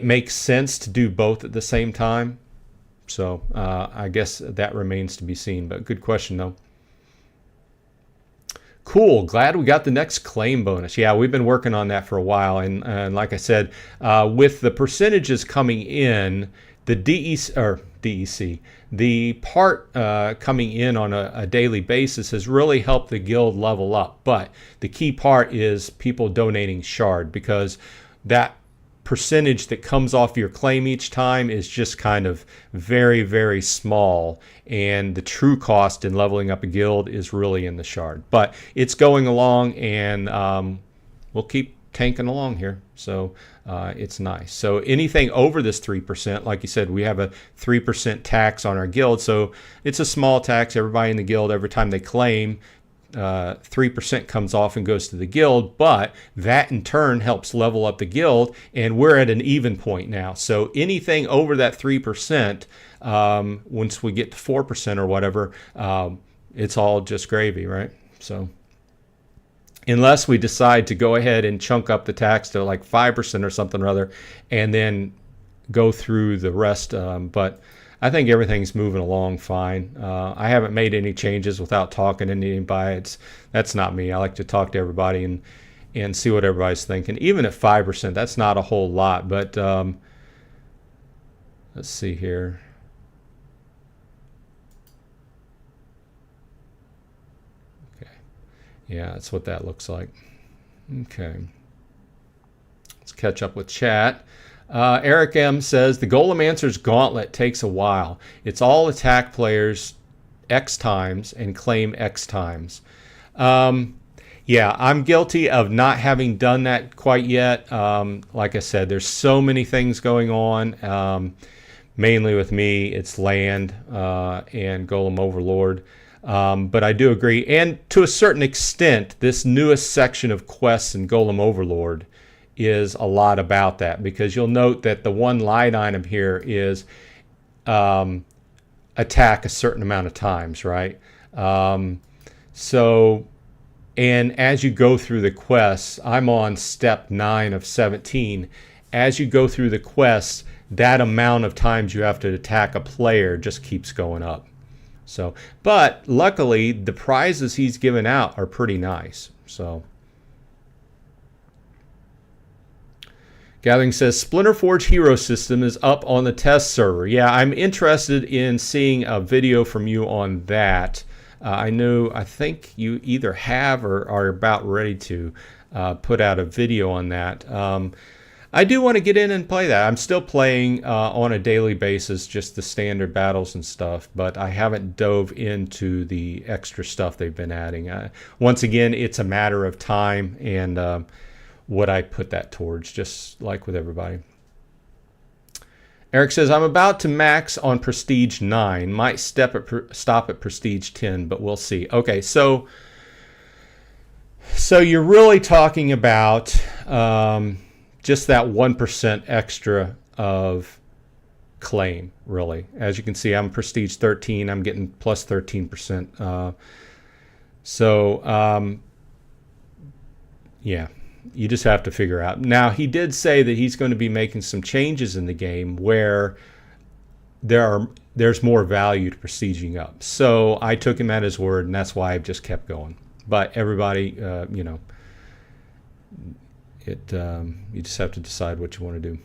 makes sense to do both at the same time. So I guess that remains to be seen, but good question though. Cool, glad we got the next claim bonus. Yeah, we've been working on that for a while, and like I said, with the percentages coming in, the DEC, the part coming in on a daily basis has really helped the guild level up. But the key part is people donating shard, because that percentage that comes off your claim each time is just kind of very, very small, and the true cost in leveling up a guild is really in the shard. But it's going along, and we'll keep tanking along here, so it's nice. So anything over this 3%, like you said, we have a 3% tax on our guild, so it's a small tax. Everybody in the guild, every time they claim, 3% comes off and goes to the guild, but that in turn helps level up the guild, and we're at an even point now. So anything over that 3%, once we get to 4% or whatever, it's all just gravy, right? So unless we decide to go ahead and chunk up the tax to like 5% or something or other, and then go through the rest. But I think everything's moving along fine. I haven't made any changes without talking to anybody. That's not me. I like to talk to everybody and see what everybody's thinking. Even at 5%, that's not a whole lot. But let's see here. Yeah, that's what that looks like. Okay. Let's catch up with chat. Eric M says, the Golemancer's Gauntlet takes a while. It's all attack players X times and claim X times. Yeah, I'm guilty of not having done that quite yet. Like I said, there's so many things going on. Mainly with me, it's land and Golem Overlord. But I do agree, and to a certain extent, this newest section of quests in Golem Overlord is a lot about that, because you'll note that the one line item here is attack a certain amount of times, right? So, and as you go through the quests, I'm on step 9 of 17. As you go through the quests, that amount of times you have to attack a player just keeps going up. So, but luckily the prizes he's given out are pretty nice. So, Gathering says Splinter Forge Hero System is up on the test server. Yeah, I'm interested in seeing a video from you on that. I think you either have or are about ready to. put out a video on that. I do want to get in and play that. I'm still playing on a daily basis, just the standard battles and stuff, but I haven't dove into the extra stuff they've been adding. Once again, it's a matter of time and what I put that towards, just like with everybody. Eric says, I'm about to max on Prestige 9. Might stop at Prestige 10, but we'll see. Okay, so you're really talking about just that 1% extra of claim, really. As you can see, I'm Prestige 13. I'm getting plus 13%. Yeah. You just have to figure out. Now, he did say that he's going to be making some changes in the game where there's more value to prestiging up. So I took him at his word, and that's why I've just kept going. But everybody, you know, you just have to decide what you want to do.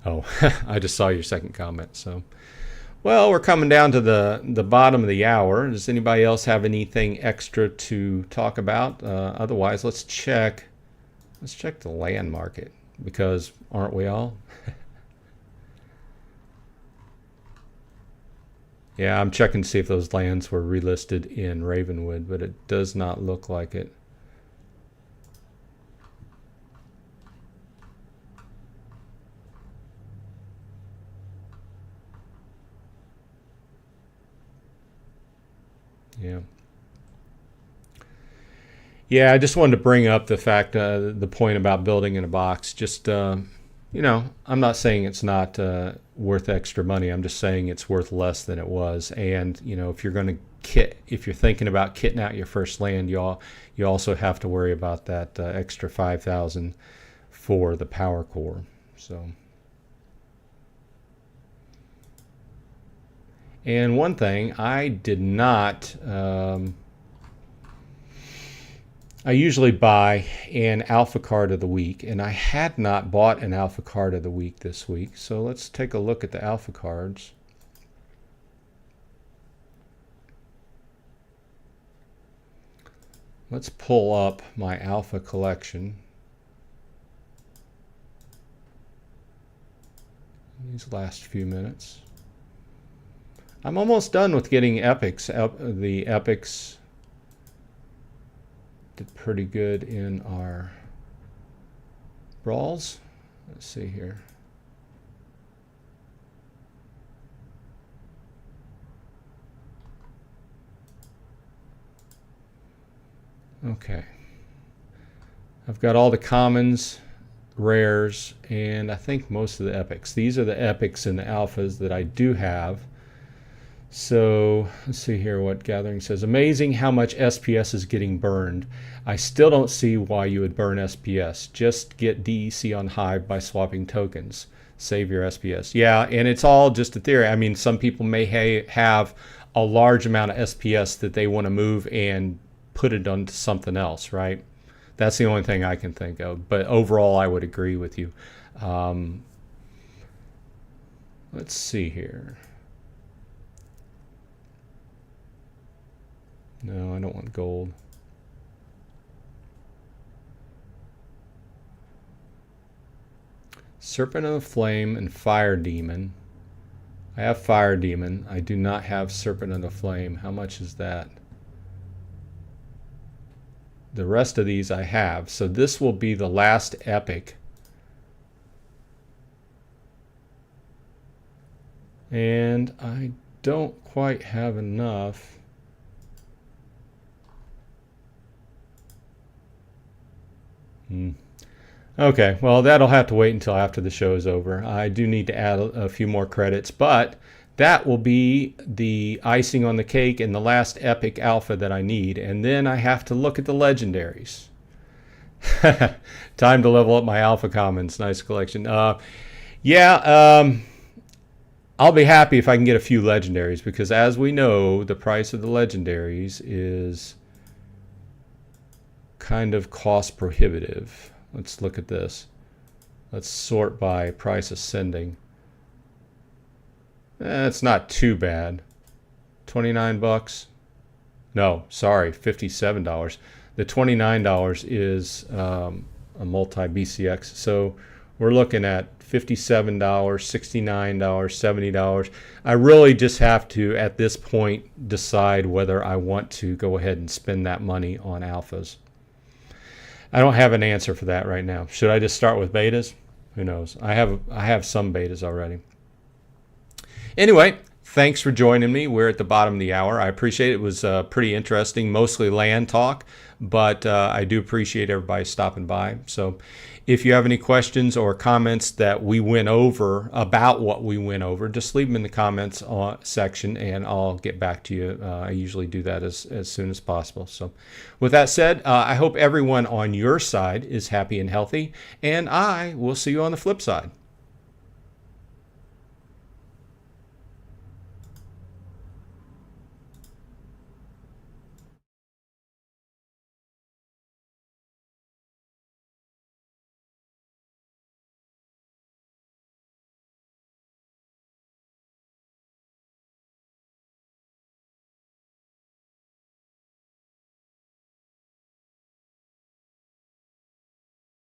Oh, I just saw your second comment. So. Well, we're coming down to the bottom of the hour. Does anybody else have anything extra to talk about? Otherwise, let's check the land market, because aren't we all? Yeah, I'm checking to see if those lands were relisted in Ravenwood, but it does not look like it. Yeah, I just wanted to bring up the fact, the point about building in a box. Just, you know, I'm not saying it's not worth extra money. I'm just saying it's worth less than it was. And, you know, if you're going to if you're thinking about kitting out your first land, you also have to worry about that extra 5,000 for the power core. So. And one thing, I did not, I usually buy an alpha card of the week, and I had not bought an alpha card of the week this week. So let's take a look at the alpha cards. Let's pull up my alpha collection. These last few minutes. I'm almost done with getting epics. The epics did pretty good in our brawls. Let's see here. Okay. I've got all the commons, rares, and I think most of the epics. These are the epics and the alphas that I do have. So let's see here what Gathering says. Amazing how much SPS is getting burned. I still don't see why you would burn SPS. Just get DEC on Hive by swapping tokens. Save your SPS. Yeah, and it's all just a theory. I mean, some people may have a large amount of SPS that they want to move and put it onto something else, right? That's the only thing I can think of. But overall, I would agree with you. Let's see here. No, I don't want gold. Serpent of the Flame and Fire Demon. I have Fire Demon. I do not have Serpent of the Flame. How much is that? The rest of these I have. So this will be the last epic. And I don't quite have enough. Okay, well, that'll have to wait until after the show is over. I do need to add a few more credits, but that will be the icing on the cake and the last epic alpha that I need. And then I have to look at the legendaries. Time to level up my alpha commons. Nice collection. I'll be happy if I can get a few legendaries, because as we know, the price of the legendaries is kind of cost prohibitive. Let's look at this. Let's sort by price ascending. It's not too bad. 29 bucks. No, sorry, $57. The $29 is a multi BCX. So we're looking at $57, $69, $70. I really just have to, at this point, decide whether I want to go ahead and spend that money on alphas. I don't have an answer for that right now. Should I just start with betas? Who knows? I have some betas already. Anyway, thanks for joining me. We're at the bottom of the hour. I appreciate it. It was pretty interesting, mostly land talk, but I do appreciate everybody stopping by. So if you have any questions or comments that we went over about what we went over, just leave them in the comments section and I'll get back to you. I usually do that as soon as possible. So with that said, I hope everyone on your side is happy and healthy, and I will see you on the flip side.